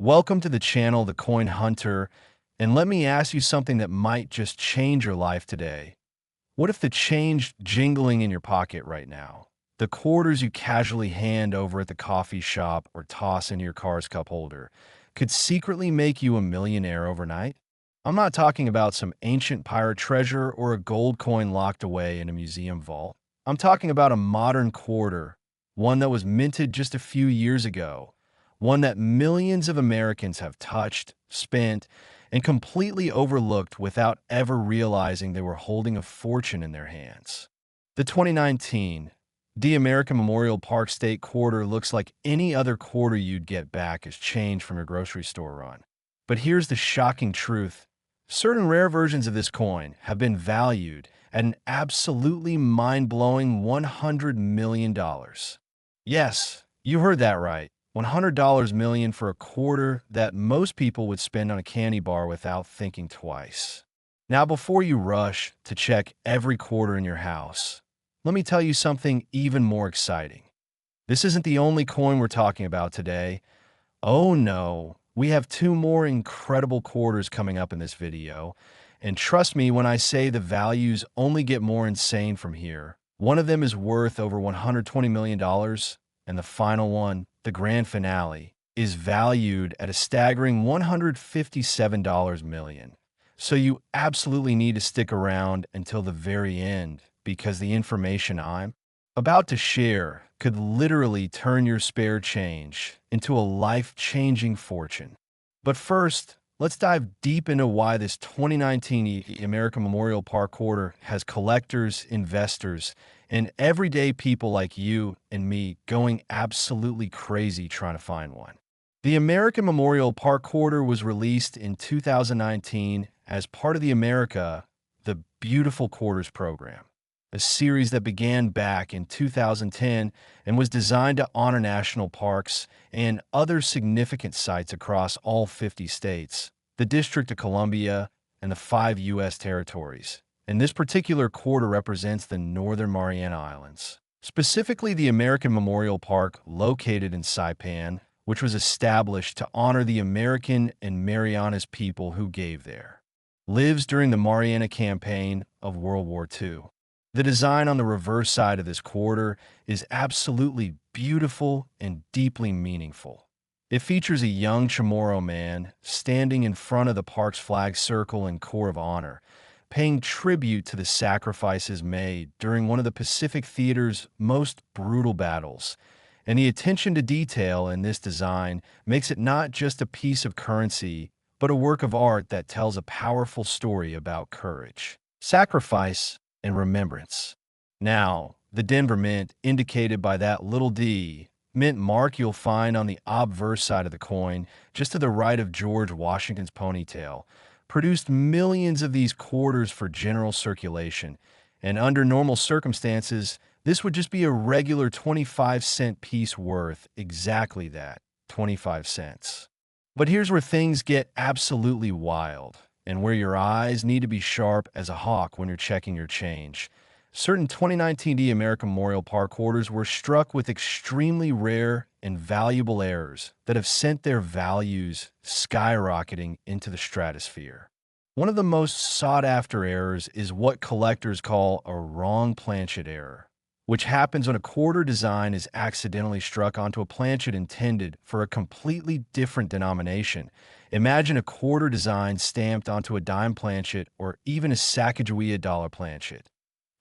Welcome to the channel, The Coin Hunter, and let me ask you something that might just change your life today. What if the change jingling in your pocket right now, the quarters you casually hand over at the coffee shop or toss into your car's cup holder, could secretly make you a millionaire overnight? I'm not talking about some ancient pirate treasure or a gold coin locked away in a museum vault. I'm talking about a modern quarter, one that was minted just a few years ago, one that millions of Americans have touched, spent, and completely overlooked without ever realizing they were holding a fortune in their hands. The 2019 The American Memorial Park State Quarter looks like any other quarter you'd get back as change from your grocery store run. But here's the shocking truth. Certain rare versions of this coin have been valued at an absolutely mind-blowing $100 million. Yes, you heard that right. $100 million for a quarter that most people would spend on a candy bar without thinking twice. Now, before you rush to check every quarter in your house, let me tell you something even more exciting. This isn't the only coin we're talking about today. Oh no, we have two more incredible quarters coming up in this video. And trust me when I say the values only get more insane from here. One of them is worth over $120 million, and the final one, the grand finale, is valued at a staggering $157 million. So you absolutely need to stick around until the very end, because the information I'm about to share could literally turn your spare change into a life-changing fortune. But first, let's dive deep into why this 2019 American Memorial Park Quarter has collectors, investors, and everyday people like you and me going absolutely crazy trying to find one. The American Memorial Park Quarter was released in 2019 as part of the The Beautiful Quarters program, a series that began back in 2010 and was designed to honor national parks and other significant sites across all 50 states, the District of Columbia, and the 5 U.S. territories. And this particular quarter represents the Northern Mariana Islands, specifically the American Memorial Park located in Saipan, which was established to honor the American and Marianas people who gave there. Lives during the Mariana Campaign of World War II. The design on the reverse side of this quarter is absolutely beautiful and deeply meaningful. It features a young Chamorro man standing in front of the park's flag circle and Corps of Honor, paying tribute to the sacrifices made during one of the Pacific Theater's most brutal battles. And the attention to detail in this design makes it not just a piece of currency, but a work of art that tells a powerful story about courage, sacrifice, and remembrance. Now, the Denver Mint, indicated by that little D, mint mark you'll find on the obverse side of the coin, just to the right of George Washington's ponytail, produced millions of these quarters for general circulation, and under normal circumstances, this would just be a regular 25-cent piece worth exactly that, 25 cents. But here's where things get absolutely wild, and where your eyes need to be sharp as a hawk when you're checking your change. Certain 2019 American Memorial Park quarters were struck with extremely rare and valuable errors that have sent their values skyrocketing into the stratosphere. One of the most sought-after errors is what collectors call a wrong planchet error, which happens when a quarter design is accidentally struck onto a planchet intended for a completely different denomination. Imagine a quarter design stamped onto a dime planchet or even a Sacagawea dollar planchet.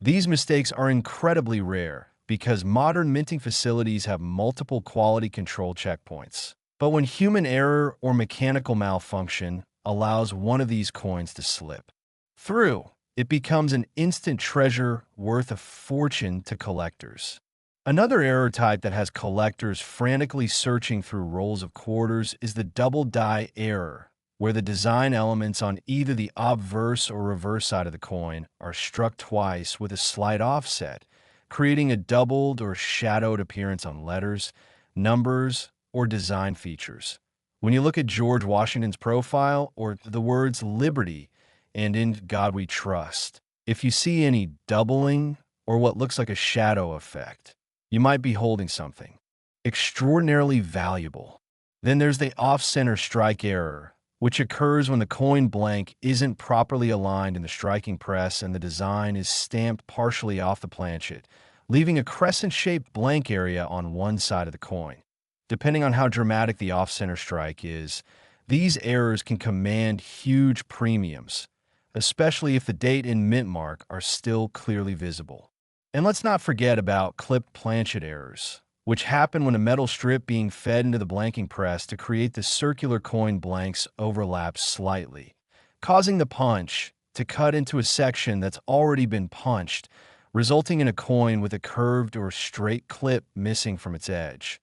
These mistakes are incredibly rare because modern minting facilities have multiple quality control checkpoints. But when human error or mechanical malfunction allows one of these coins to slip through, it becomes an instant treasure worth a fortune to collectors. Another error type that has collectors frantically searching through rolls of quarters is the double die error, where the design elements on either the obverse or reverse side of the coin are struck twice with a slight offset, creating a doubled or shadowed appearance on letters, numbers, or design features. When you look at George Washington's profile or the words Liberty and In God We Trust, if you see any doubling or what looks like a shadow effect, you might be holding something extraordinarily valuable. Then there's the off-center strike error, which occurs when the coin blank isn't properly aligned in the striking press and the design is stamped partially off the planchet, leaving a crescent-shaped blank area on one side of the coin. Depending on how dramatic the off-center strike is, these errors can command huge premiums, especially if the date and mint mark are still clearly visible. And let's not forget about clipped planchet errors, which happen when a metal strip being fed into the blanking press to create the circular coin blanks overlaps slightly, causing the punch to cut into a section that's already been punched, resulting in a coin with a curved or straight clip missing from its edge.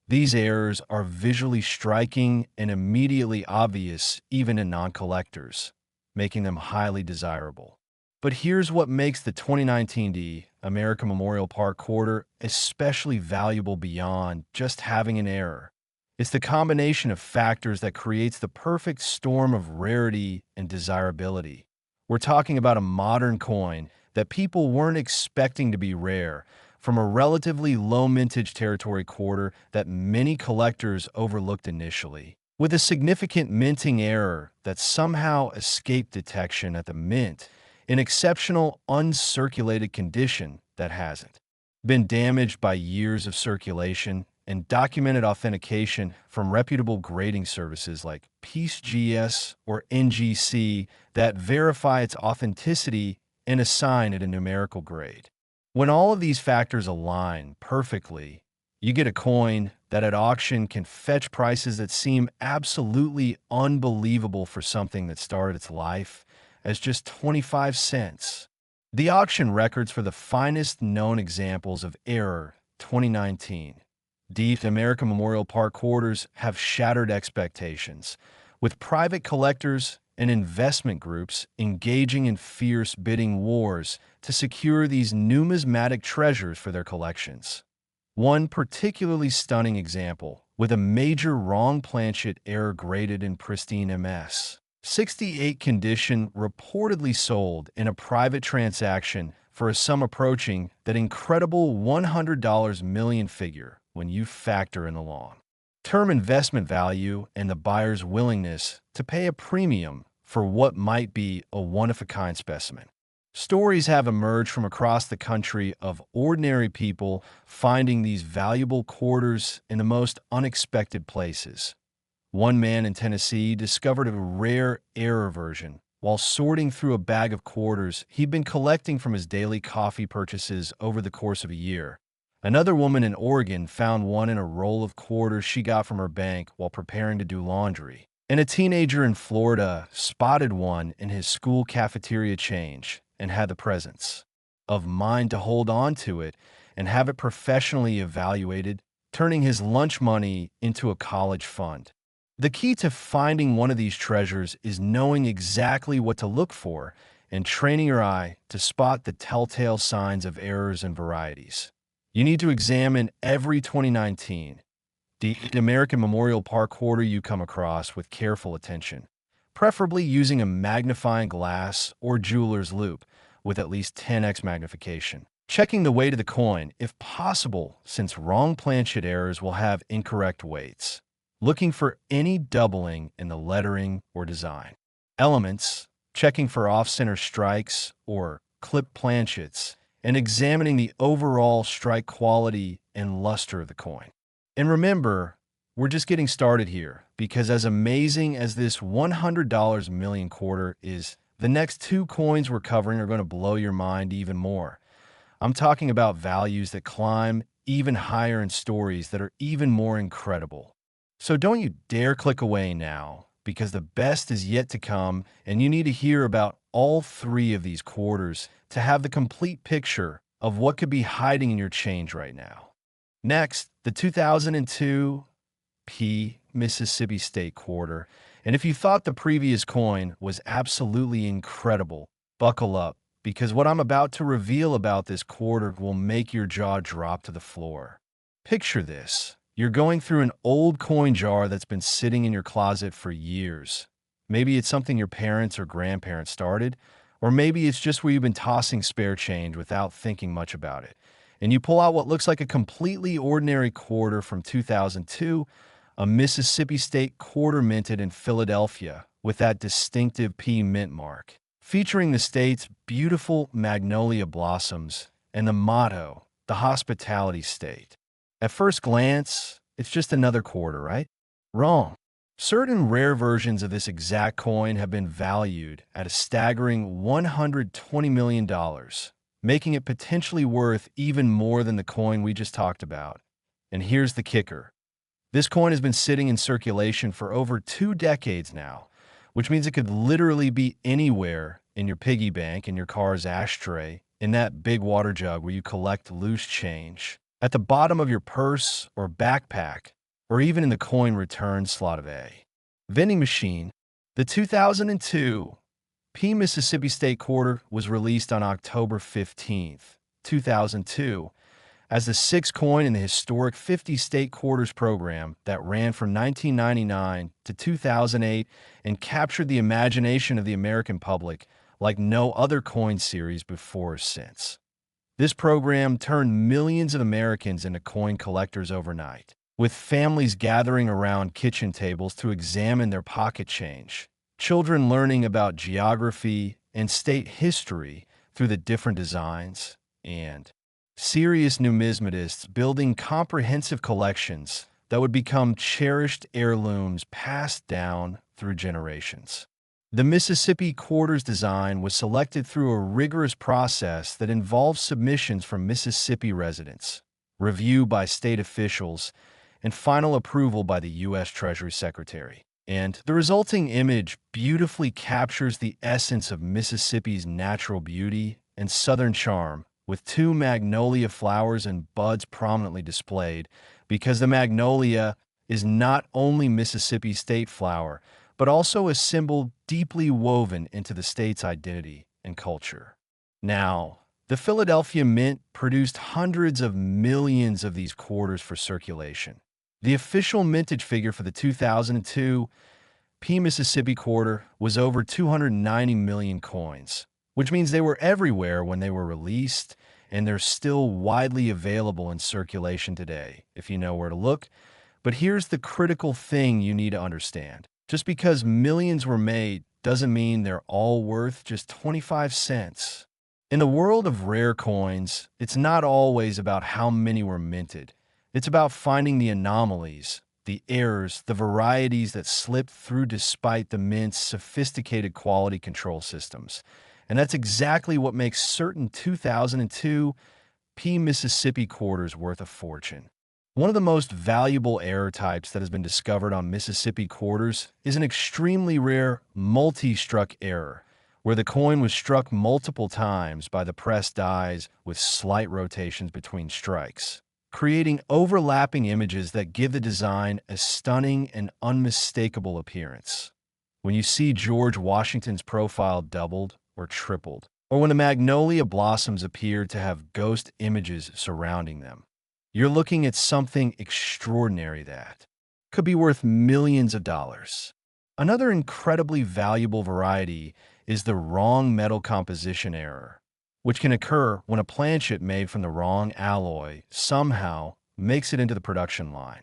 These errors are visually striking and immediately obvious even in non-collectors, making them highly desirable. But here's what makes the 2019 D American Memorial Park quarter especially valuable beyond just having an error. It's the combination of factors that creates the perfect storm of rarity and desirability. We're talking about a modern coin that people weren't expecting to be rare, from a relatively low mintage territory quarter that many collectors overlooked initially, with a significant minting error that somehow escaped detection at the mint, in exceptional uncirculated condition that hasn't been damaged by years of circulation and documented authentication from reputable grading services like PGS or NGC that verify its authenticity and assign it a numerical grade. When all of these factors align perfectly, you get a coin that at auction can fetch prices that seem absolutely unbelievable for something that started its life as just 25 cents. The auction records for the finest known examples of error 2019. Deep American Memorial Park quarters have shattered expectations, with private collectors and investment groups engaging in fierce bidding wars to secure these numismatic treasures for their collections. One particularly stunning example, with a major wrong planchet error graded in pristine MS. 68 condition reportedly sold in a private transaction for a sum approaching that incredible $100 million figure when you factor in the long-term investment value and the buyer's willingness to pay a premium for what might be a one-of-a-kind specimen. Stories have emerged from across the country of ordinary people finding these valuable quarters in the most unexpected places. One man in Tennessee discovered a rare error version while sorting through a bag of quarters he'd been collecting from his daily coffee purchases over the course of a year. Another woman in Oregon found one in a roll of quarters she got from her bank while preparing to do laundry. And a teenager in Florida spotted one in his school cafeteria change and had the presence of mind to hold on to it and have it professionally evaluated, turning his lunch money into a college fund. The key to finding one of these treasures is knowing exactly what to look for and training your eye to spot the telltale signs of errors and varieties. You need to examine every 2019 the American Memorial Park quarter you come across with careful attention, preferably using a magnifying glass or jeweler's loupe with at least 10x magnification. Checking the weight of the coin, if possible, since wrong planchet errors will have incorrect weights. Looking for any doubling in the lettering or design. Elements, checking for off-center strikes or clipped planchets, and examining the overall strike quality and luster of the coin. And remember, we're just getting started here, because as amazing as this $100 million quarter is, the next two coins we're covering are going to blow your mind even more. I'm talking about values that climb even higher in stories that are even more incredible. So don't you dare click away now, because the best is yet to come, and you need to hear about all three of these quarters to have the complete picture of what could be hiding in your change right now. Next, the 2002 P Mississippi State quarter. And if you thought the previous coin was absolutely incredible, buckle up, because what I'm about to reveal about this quarter will make your jaw drop to the floor. Picture this. You're going through an old coin jar that's been sitting in your closet for years. Maybe it's something your parents or grandparents started, or maybe it's just where you've been tossing spare change without thinking much about it. And you pull out what looks like a completely ordinary quarter from 2002, a Mississippi State quarter minted in Philadelphia with that distinctive P mint mark, featuring the state's beautiful magnolia blossoms and the motto, the hospitality state. At first glance, it's just another quarter, right? Wrong. Certain rare versions of this exact coin have been valued at a staggering $120 million, making it potentially worth even more than the coin we just talked about. And here's the kicker. This coin has been sitting in circulation for over 2 decades now, which means it could literally be anywhere in your piggy bank, in your car's ashtray, in that big water jug where you collect loose change, at the bottom of your purse or backpack, or even in the coin return slot of a vending machine. The 2002 P Mississippi State quarter was released on October 15th, 2002, as the 6th coin in the historic 50 state quarters program that ran from 1999 to 2008 and captured the imagination of the American public like no other coin series before or since. This program turned millions of Americans into coin collectors overnight, with families gathering around kitchen tables to examine their pocket change, children learning about geography and state history through the different designs, and serious numismatists building comprehensive collections that would become cherished heirlooms passed down through generations. The Mississippi quarters design was selected through a rigorous process that involved submissions from Mississippi residents, review by state officials, and final approval by the U.S. Treasury Secretary. And the resulting image beautifully captures the essence of Mississippi's natural beauty and southern charm, with 2 magnolia flowers and buds prominently displayed, because the magnolia is not only Mississippi's state flower, but also a symbol deeply woven into the state's identity and culture. Now, the Philadelphia Mint produced hundreds of millions of these quarters for circulation. The official mintage figure for the 2002 P Mississippi quarter was over 290 million coins, which means they were everywhere when they were released, and they're still widely available in circulation today, if you know where to look. But here's the critical thing you need to understand. Just because millions were made doesn't mean they're all worth just 25 cents. In the world of rare coins, it's not always about how many were minted. It's about finding the anomalies, the errors, the varieties that slipped through despite the mint's sophisticated quality control systems. And that's exactly what makes certain 2002 P Mississippi quarters worth a fortune. One of the most valuable error types that has been discovered on Mississippi quarters is an extremely rare multi-struck error, where the coin was struck multiple times by the pressed dies with slight rotations between strikes, creating overlapping images that give the design a stunning and unmistakable appearance. When you see George Washington's profile doubled or tripled, or when the magnolia blossoms appear to have ghost images surrounding them, you're looking at something extraordinary that could be worth millions of dollars. Another incredibly valuable variety is the wrong metal composition error, which can occur when a planchet made from the wrong alloy somehow makes it into the production line.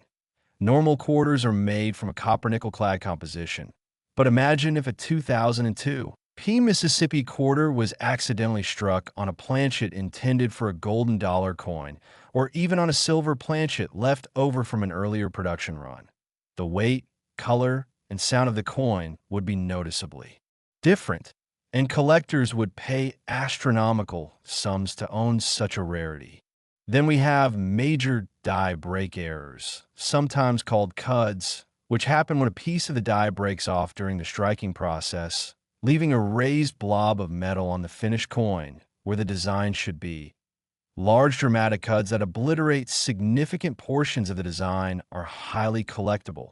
Normal quarters are made from a copper-nickel clad composition, but imagine if a 2002 P Mississippi quarter was accidentally struck on a planchet intended for a golden dollar coin, or even on a silver planchet left over from an earlier production run. The weight, color, and sound of the coin would be noticeably different, and collectors would pay astronomical sums to own such a rarity. Then we have major die break errors, sometimes called cuds, which happen when a piece of the die breaks off during the striking process, leaving a raised blob of metal on the finished coin where the design should be. Large dramatic cuds that obliterate significant portions of the design are highly collectible,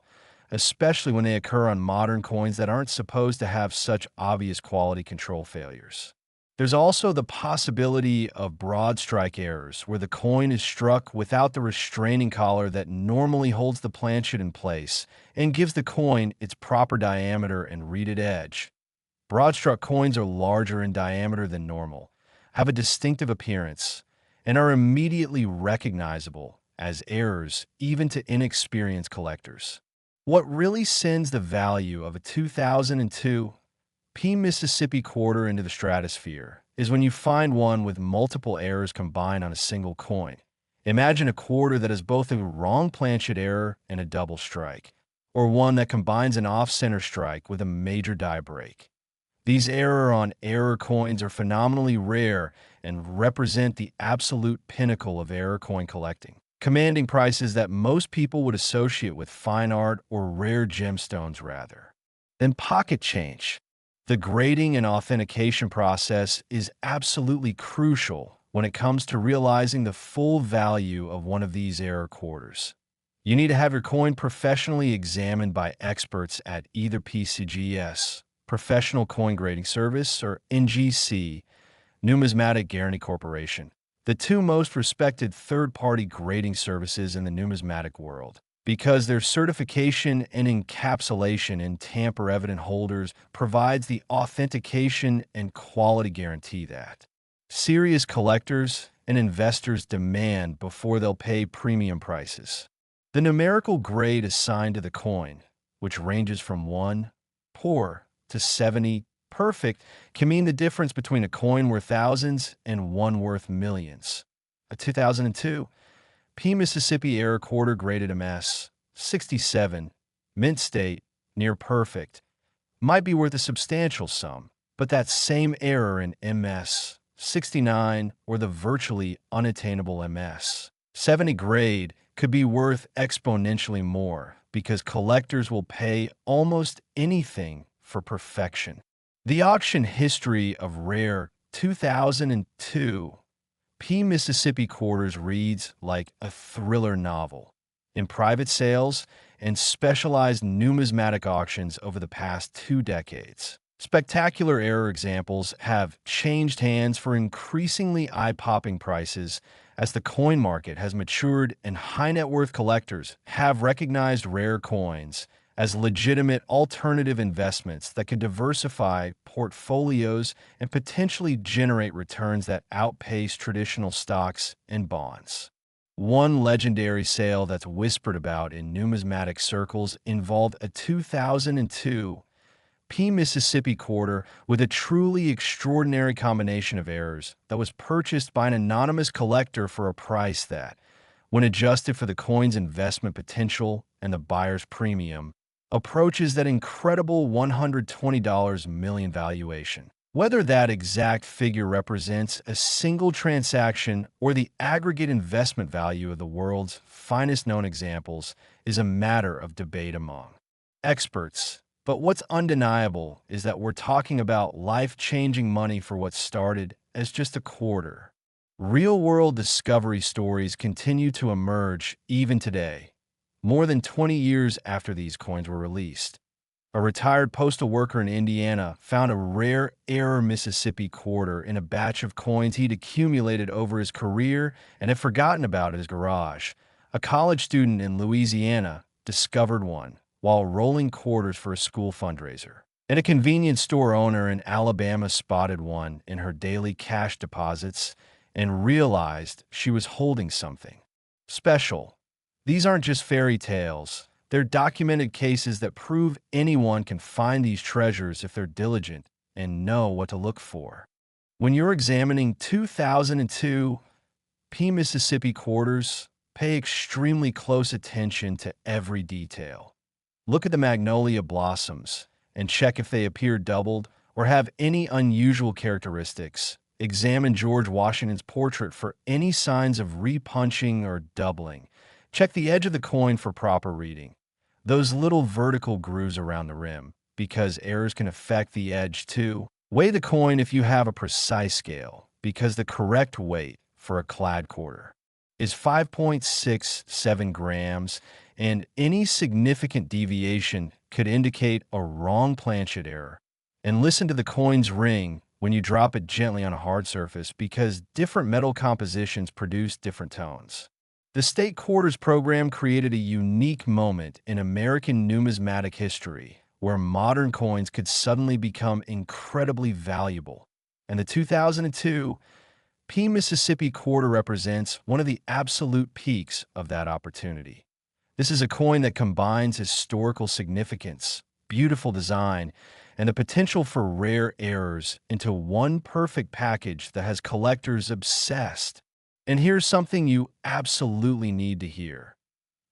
especially when they occur on modern coins that aren't supposed to have such obvious quality control failures. There's also the possibility of broadstrike errors, where the coin is struck without the restraining collar that normally holds the planchet in place and gives the coin its proper diameter and reeded edge. Broadstruck coins are larger in diameter than normal, have a distinctive appearance, and are immediately recognizable as errors even to inexperienced collectors. What really sends the value of a 2002 P Mississippi quarter into the stratosphere is when you find one with multiple errors combined on a single coin. Imagine a quarter that has both a wrong planchet error and a double strike, or one that combines an off-center strike with a major die break. These error-on-error coins are phenomenally rare and represent the absolute pinnacle of error coin collecting, commanding prices that most people would associate with fine art or rare gemstones rather. Then pocket change. The grading and authentication process is absolutely crucial when it comes to realizing the full value of one of these error quarters. You need to have your coin professionally examined by experts at either PCGS, Professional Coin Grading Service, or NGC, Numismatic Guarantee Corporation, the two most respected third-party grading services in the numismatic world, because their certification and encapsulation in tamper-evident holders provides the authentication and quality guarantee that serious collectors and investors demand before they'll pay premium prices. The numerical grade assigned to the coin, which ranges from 1 poor to 70 perfect, can mean the difference between a coin worth thousands and one worth millions. A 2002 P Mississippi error quarter graded MS 67, mint state, near perfect, might be worth a substantial sum, but that same error in MS 69 or the virtually unattainable MS 70 grade could be worth exponentially more because collectors will pay almost anything for perfection. The auction history of rare 2002 P Mississippi quarters reads like a thriller novel. In private sales and specialized numismatic auctions over the past 2 decades, spectacular error examples have changed hands for increasingly eye-popping prices as the coin market has matured and high-net-worth collectors have recognized rare coins as legitimate alternative investments that can diversify portfolios and potentially generate returns that outpace traditional stocks and bonds. One legendary sale that's whispered about in numismatic circles involved a 2002 P Mississippi quarter with a truly extraordinary combination of errors that was purchased by an anonymous collector for a price that, when adjusted for the coin's investment potential and the buyer's premium, approaches that incredible $120 million valuation. Whether that exact figure represents a single transaction or the aggregate investment value of the world's finest known examples is a matter of debate among experts. But what's undeniable is that we're talking about life-changing money for what started as just a quarter. Real-world discovery stories continue to emerge even today, more than 20 years after these coins were released. A retired postal worker in Indiana found a rare error Mississippi quarter in a batch of coins he'd accumulated over his career and had forgotten about in his garage. A college student in Louisiana discovered one while rolling quarters for a school fundraiser. And a convenience store owner in Alabama spotted one in her daily cash deposits and realized she was holding something special. These aren't just fairy tales. They're documented cases that prove anyone can find these treasures if they're diligent and know what to look for. When you're examining 2002 P Mississippi quarters, pay extremely close attention to every detail. Look at the magnolia blossoms and check if they appear doubled or have any unusual characteristics. Examine George Washington's portrait for any signs of repunching or doubling. Check the edge of the coin for proper reading. Those little vertical grooves around the rim, because errors can affect the edge too. Weigh the coin if you have a precise scale, because the correct weight for a clad quarter is 5.67 grams, and any significant deviation could indicate a wrong planchet error. And listen to the coin's ring when you drop it gently on a hard surface, because different metal compositions produce different tones. The State Quarters program created a unique moment in American numismatic history where modern coins could suddenly become incredibly valuable. And the 2002 P Mississippi quarter represents one of the absolute peaks of that opportunity. This is a coin that combines historical significance, beautiful design, and the potential for rare errors into one perfect package that has collectors obsessed. And here's something you absolutely need to hear.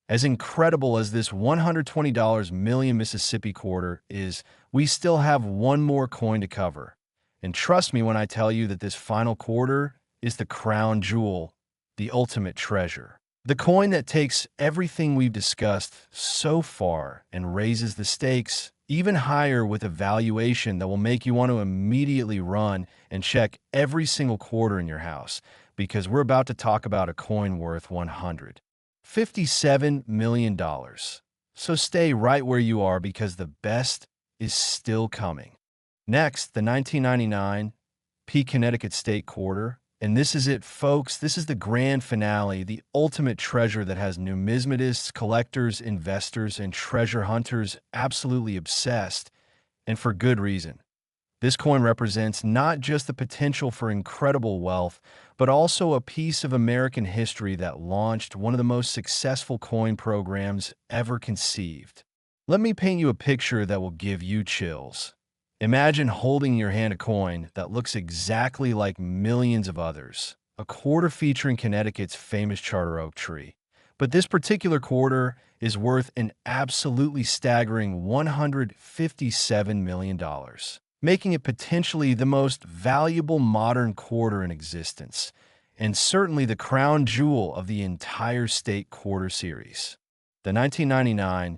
As incredible as this $120 million Mississippi quarter is, we still have one more coin to cover. And trust me when I tell you that this final quarter is the crown jewel, the ultimate treasure. The coin that takes everything we've discussed so far and raises the stakes even higher with a valuation that will make you want to immediately run and check every single quarter in your house, because we're about to talk about a coin worth $157 million. So stay right where you are because the best is still coming. Next, the 1999 P Connecticut State quarter. And this is it, folks. This is the grand finale, the ultimate treasure that has numismatists, collectors, investors, and treasure hunters absolutely obsessed, and for good reason. This coin represents not just the potential for incredible wealth, but also a piece of American history that launched one of the most successful coin programs ever conceived. Let me paint you a picture that will give you chills. Imagine holding in your hand a coin that looks exactly like millions of others, a quarter featuring Connecticut's famous charter oak tree. But this particular quarter is worth an absolutely staggering $157 million, making it potentially the most valuable modern quarter in existence, and certainly the crown jewel of the entire state quarter series. The 1999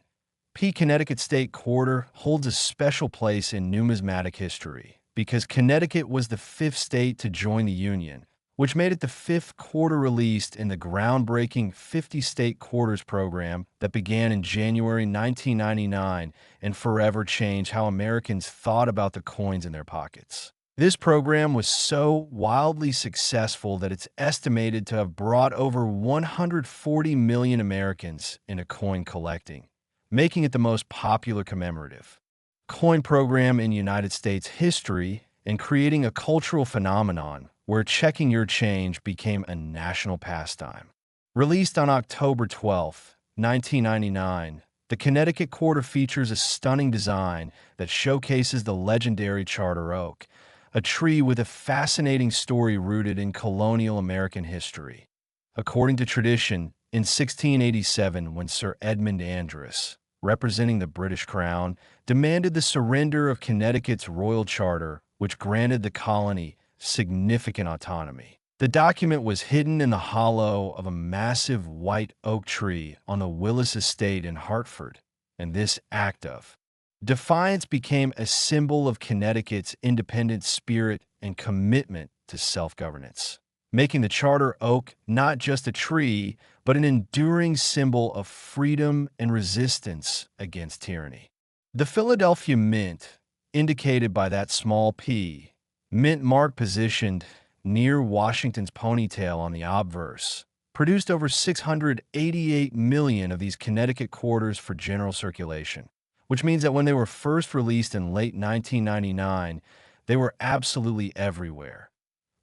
P Connecticut State quarter holds a special place in numismatic history because Connecticut was the fifth state to join the Union, which made it the fifth quarter released in the groundbreaking 50-state quarters program that began in January 1999 and forever changed how Americans thought about the coins in their pockets. This program was so wildly successful that it's estimated to have brought over 140 million Americans into coin collecting, making it the most popular commemorative coin program in United States history and creating a cultural phenomenon where checking your change became a national pastime. Released on October 12, 1999, the Connecticut quarter features a stunning design that showcases the legendary charter oak, a tree with a fascinating story rooted in colonial American history. According to tradition, in 1687, when Sir Edmund Andros, representing the British Crown, demanded the surrender of Connecticut's royal charter, which granted the colony significant autonomy. The document was hidden in the hollow of a massive white oak tree on the Willis Estate in Hartford, and this act of defiance became a symbol of Connecticut's independent spirit and commitment to self-governance, making the charter oak not just a tree, but an enduring symbol of freedom and resistance against tyranny. The Philadelphia Mint, indicated by that small p, mint mark positioned near Washington's ponytail on the obverse, produced over 688 million of these Connecticut quarters for general circulation, which means that when they were first released in late 1999, they were absolutely everywhere.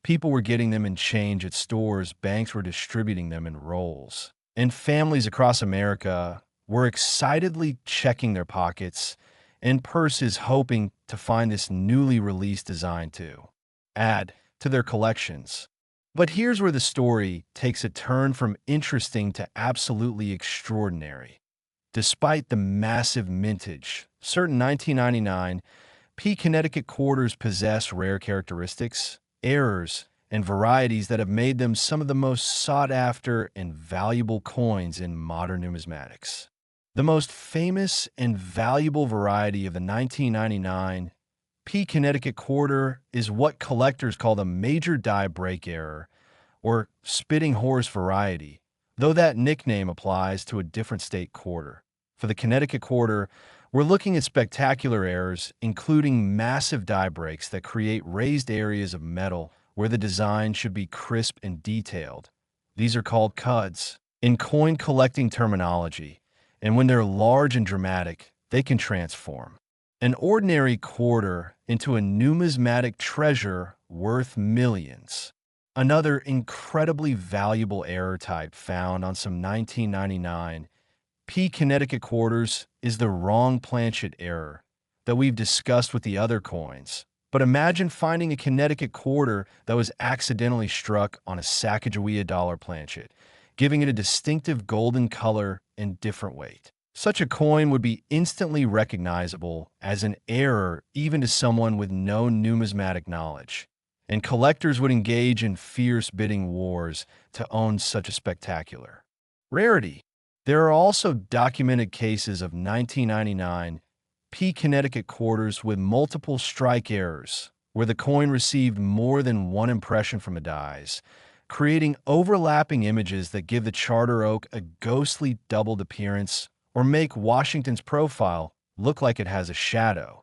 People were getting them in change at stores, banks were distributing them in rolls, and families across America were excitedly checking their pockets and purses hoping to find this newly released design to add to their collections. But here's where the story takes a turn from interesting to absolutely extraordinary. Despite the massive mintage, certain 1999 P Connecticut quarters possess rare characteristics, errors, and varieties that have made them some of the most sought-after and valuable coins in modern numismatics. The most famous and valuable variety of the 1999 P Connecticut quarter is what collectors call the major die break error, or spitting horse variety, though that nickname applies to a different state quarter. For the Connecticut quarter, we're looking at spectacular errors, including massive die breaks that create raised areas of metal where the design should be crisp and detailed. These are called cuds in coin collecting terminology, and when they're large and dramatic, they can transform an ordinary quarter into a numismatic treasure worth millions. Another incredibly valuable error type found on some 1999 P Connecticut quarters is the wrong planchet error that we've discussed with the other coins. But imagine finding a Connecticut quarter that was accidentally struck on a Sacagawea dollar planchet, giving it a distinctive golden color and different weight. Such a coin would be instantly recognizable as an error even to someone with no numismatic knowledge, and collectors would engage in fierce bidding wars to own such a spectacular rarity. There are also documented cases of 1999 P Connecticut quarters with multiple strike errors, where the coin received more than one impression from a dies, creating overlapping images that give the charter oak a ghostly doubled appearance or make Washington's profile look like it has a shadow.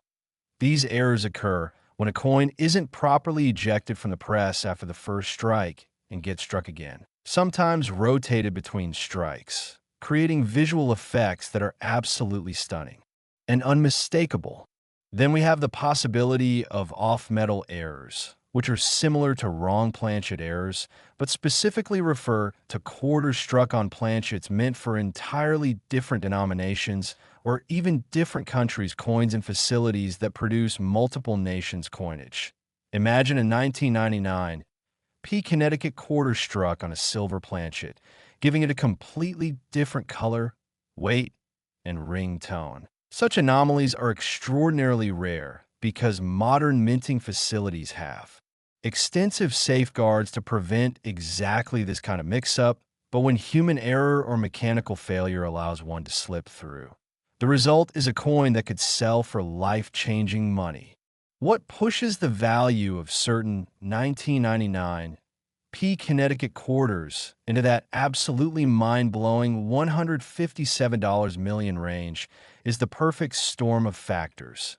These errors occur when a coin isn't properly ejected from the press after the first strike and gets struck again, sometimes rotated between strikes, creating visual effects that are absolutely stunning and unmistakable. Then we have the possibility of off-metal errors, which are similar to wrong planchet errors, but specifically refer to quarters struck on planchets meant for entirely different denominations or even different countries' coins and facilities that produce multiple nations' coinage. Imagine a 1999 P Connecticut quarter struck on a silver planchet, giving it a completely different color, weight, and ring tone. Such anomalies are extraordinarily rare because modern minting facilities have extensive safeguards to prevent exactly this kind of mix-up, but when human error or mechanical failure allows one to slip through, the result is a coin that could sell for life-changing money. What pushes the value of certain 1999 P Connecticut quarters into that absolutely mind-blowing $157 million range is the perfect storm of factors.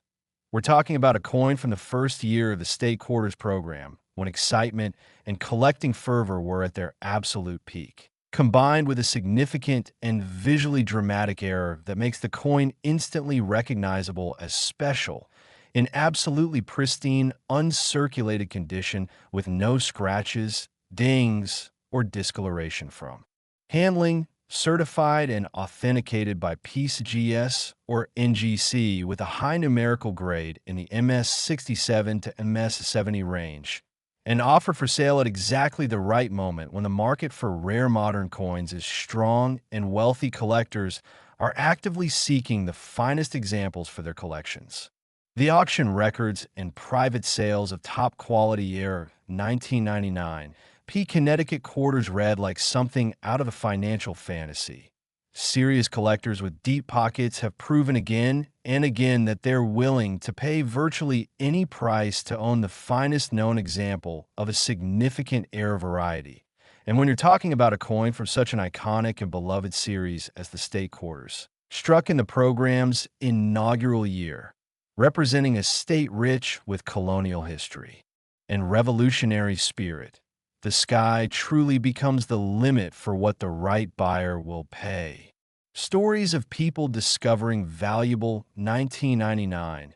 We're talking about a coin from the first year of the state quarters program, when excitement and collecting fervor were at their absolute peak, combined with a significant and visually dramatic error that makes the coin instantly recognizable as special, in absolutely pristine, uncirculated condition with no scratches, dings, or discoloration from. Handling, certified and authenticated by PCGS or NGC with a high numerical grade in the MS67 to MS70 range, and offered for sale at exactly the right moment when the market for rare modern coins is strong and wealthy collectors are actively seeking the finest examples for their collections. The auction records and private sales of top-quality year 1999 P Connecticut quarters read like something out of a financial fantasy. Serious collectors with deep pockets have proven again and again that they're willing to pay virtually any price to own the finest known example of a significant error variety. And when you're talking about a coin from such an iconic and beloved series as the state quarters, struck in the program's inaugural year, representing a state rich with colonial history and revolutionary spirit, the sky truly becomes the limit for what the right buyer will pay. Stories of people discovering valuable 1999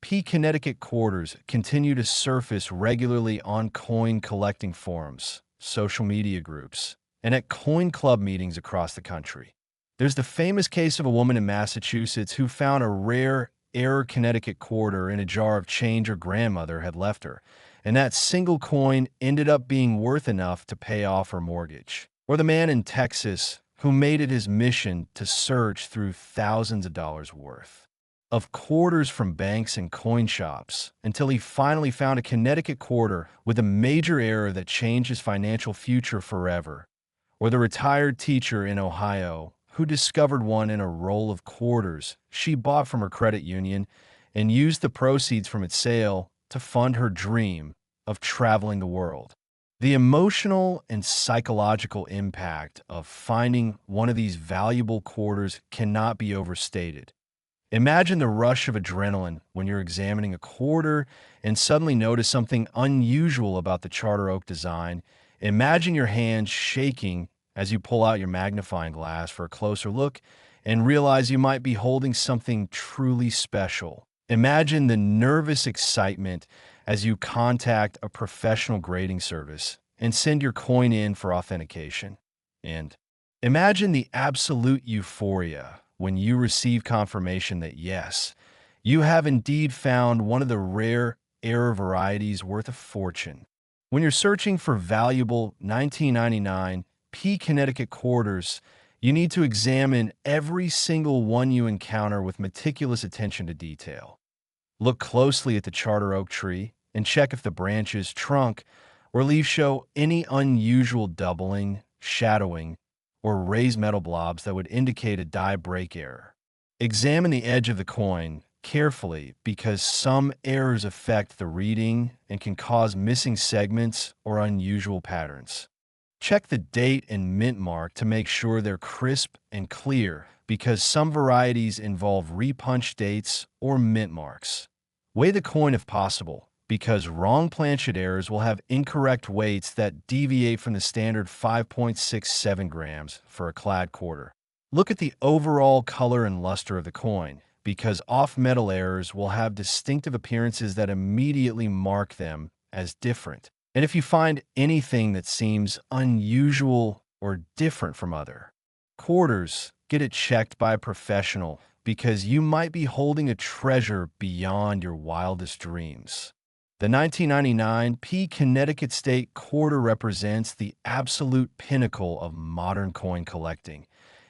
P Connecticut quarters continue to surface regularly on coin collecting forums, social media groups, and at coin club meetings across the country. There's the famous case of a woman in Massachusetts who found a rare error Connecticut quarter in a jar of change her grandmother had left her, and that single coin ended up being worth enough to pay off her mortgage. Or the man in Texas who made it his mission to search through thousands of dollars worth of quarters from banks and coin shops until he finally found a Connecticut quarter with a major error that changed his financial future forever. Or the retired teacher in Ohio who discovered one in a roll of quarters she bought from her credit union and used the proceeds from its sale to fund her dream of traveling the world. The emotional and psychological impact of finding one of these valuable quarters cannot be overstated. Imagine the rush of adrenaline when you're examining a quarter and suddenly notice something unusual about the charter oak design. Imagine your hands shaking as you pull out your magnifying glass for a closer look and realize you might be holding something truly special. Imagine the nervous excitement as you contact a professional grading service and send your coin in for authentication. And Imagine the absolute euphoria when you receive confirmation that yes, you have indeed found one of the rare error varieties worth a fortune. When you're searching for valuable 1999 P Connecticut quarters, you need to examine every single one you encounter with meticulous attention to detail. Look closely at the charter oak tree and check if the branches, trunk, or leaves show any unusual doubling, shadowing, or raised metal blobs that would indicate a die break error. Examine the edge of the coin carefully because some errors affect the reading and can cause missing segments or unusual patterns. Check the date and mint mark to make sure they're crisp and clear because some varieties involve repunch dates or mint marks. Weigh the coin if possible because wrong planchet errors will have incorrect weights that deviate from the standard 5.67 grams for a clad quarter. Look at the overall color and luster of the coin because off-metal errors will have distinctive appearances that immediately mark them as different. And if you find anything that seems unusual or different from other quarters, get it checked by a professional because you might be holding a treasure beyond your wildest dreams. The 1999 P Connecticut State quarter represents the absolute pinnacle of modern coin collecting.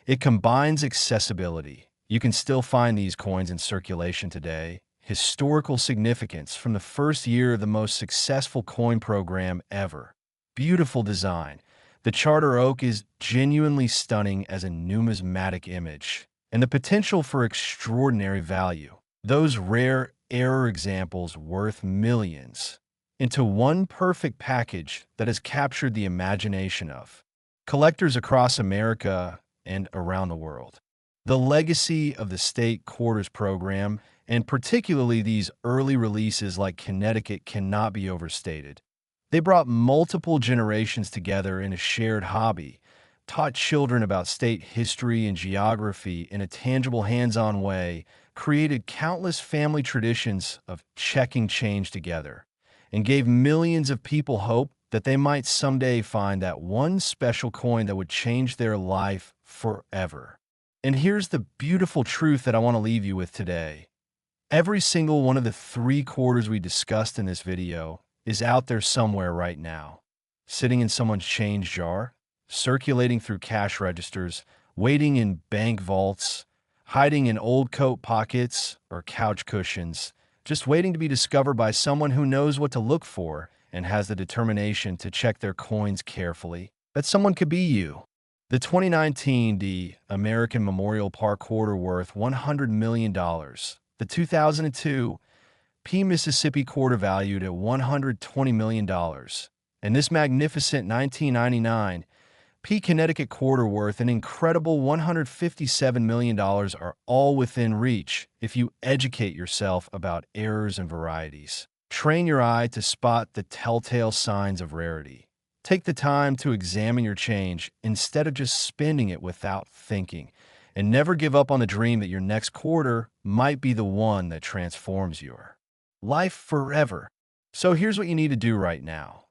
It combines accessibility. You can still find these coins in circulation today. Historical significance from the first year of the most successful coin program ever. Beautiful design. The charter oak is genuinely stunning as a numismatic image, and the potential for extraordinary value. Those rare error examples worth millions into one perfect package that has captured the imagination of collectors across America and around the world. The legacy of the state quarters program, and particularly these early releases like Connecticut, cannot be overstated. They brought multiple generations together in a shared hobby, taught children about state history and geography in a tangible, hands-on way, created countless family traditions of checking change together, and gave millions of people hope that they might someday find that one special coin that would change their life forever. And here's the beautiful truth that I want to leave you with today. Every single one of the 3 quarters we discussed in this video is out there somewhere right now, sitting in someone's change jar, circulating through cash registers, waiting in bank vaults, hiding in old coat pockets or couch cushions, just waiting to be discovered by someone who knows what to look for and has the determination to check their coins carefully. That someone could be you. The 2019 American Memorial Park quarter worth $100 million. The 2002 P Mississippi quarter valued at $120 million. And this magnificent 1999 P Connecticut quarter worth an incredible $157 million are all within reach if you educate yourself about errors and varieties. Train your eye to spot the telltale signs of rarity. Take the time to examine your change instead of just spending it without thinking. And never give up on the dream that your next quarter might be the one that transforms your life forever. So here's what you need to do right now.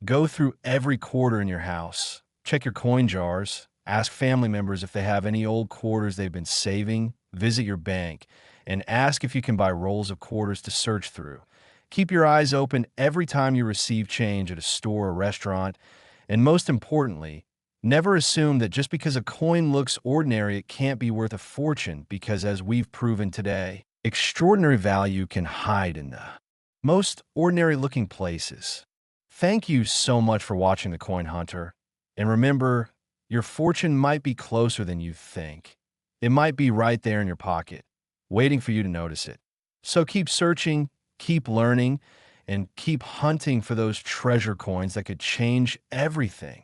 Go through every quarter in your house. Check your coin jars. Ask family members if they have any old quarters they've been saving. Visit your bank and ask if you can buy rolls of quarters to search through. Keep your eyes open every time you receive change at a store or restaurant. And most importantly, never assume that just because a coin looks ordinary, it can't be worth a fortune because, as we've proven today, extraordinary value can hide in the most ordinary-looking places. Thank you so much for watching The Coin Hunter. And remember, your fortune might be closer than you think. It might be right there in your pocket, waiting for you to notice it. So keep searching, keep learning, and keep hunting for those treasure coins that could change everything.